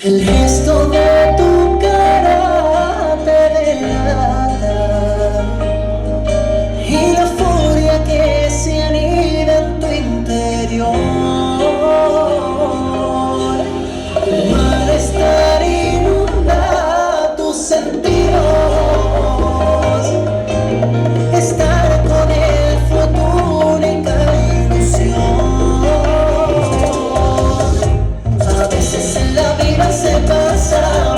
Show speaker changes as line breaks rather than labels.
El gesto de tu cara te delata y la furia que se anida en tu interior. Tu malestar inunda tus sentidos. Estar con él fue tu única ilusión. A veces en la vida se pasa